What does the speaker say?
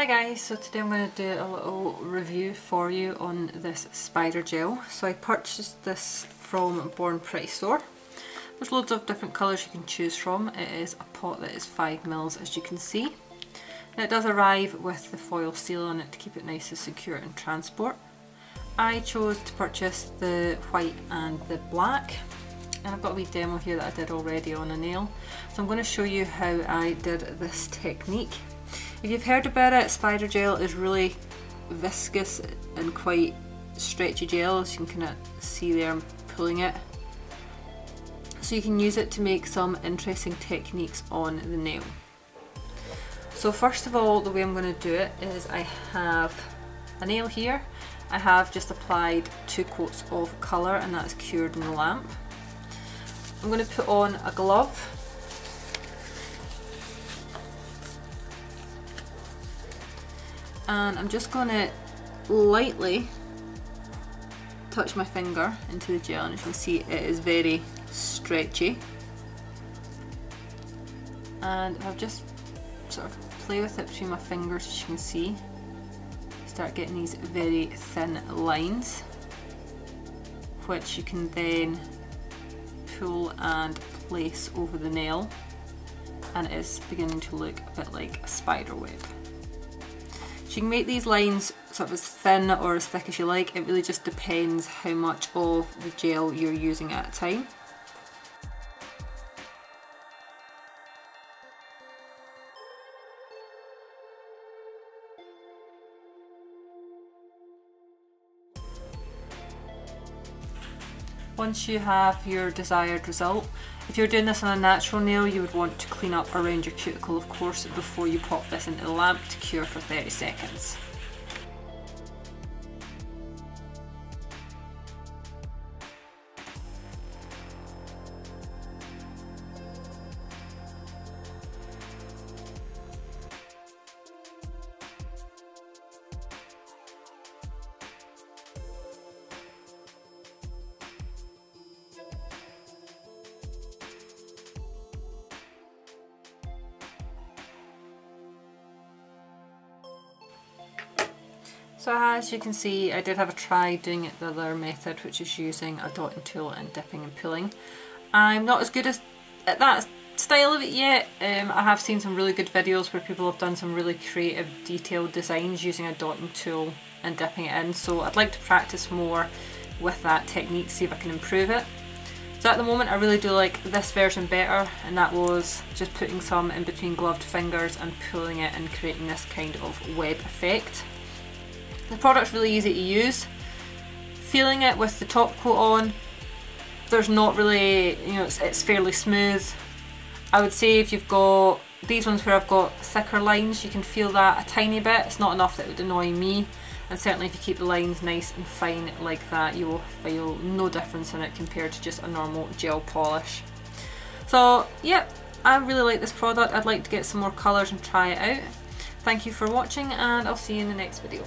Hi guys, so today I'm going to do a little review for you on this spider gel. So I purchased this from Born Pretty store. There's loads of different colours you can choose from. It is a pot that is 5ml as you can see. And it does arrive with the foil seal on it to keep it nice and secure in transport. I chose to purchase the white and the black. And I've got a wee demo here that I did already on a nail. So I'm going to show you how I did this technique. If you've heard about it, spider gel is really viscous and quite stretchy gel, as you can kind of see there I'm pulling it. So you can use it to make some interesting techniques on the nail. So first of all, the way I'm going to do it is I have a nail here. I have just applied 2 coats of colour and that's cured in the lamp. I'm going to put on a glove. And I'm just going to lightly touch my finger into the gel, and as you can see it is very stretchy. And if I just sort of play with it between my fingers, as you can see, you start getting these very thin lines, which you can then pull and place over the nail, and it is beginning to look a bit like a spider web. So you can make these lines sort of as thin or as thick as you like. It really just depends how much of the gel you're using at a time. Once you have your desired result, if you're doing this on a natural nail, you would want to clean up around your cuticle, of course, before you pop this into the lamp to cure for 30 seconds. So as you can see, I did have a try doing it the other method, which is using a dotting tool and dipping and pulling. I'm not as good at that style of it yet. I have seen some really good videos where people have done some really creative detailed designs using a dotting tool and dipping it in, so I'd like to practice more with that technique, see if I can improve it. So at the moment I really do like this version better, and that was just putting some in between gloved fingers and pulling it and creating this kind of web effect. The product's really easy to use. Feeling it with the top coat on, there's not really, it's fairly smooth. I would say if you've got these ones where I've got thicker lines, you can feel that a tiny bit. It's not enough that it would annoy me, and certainly if you keep the lines nice and fine like that, you will feel no difference in it compared to just a normal gel polish. So yep, I really like this product. I'd like to get some more colours and try it out. Thank you for watching, and I'll see you in the next video.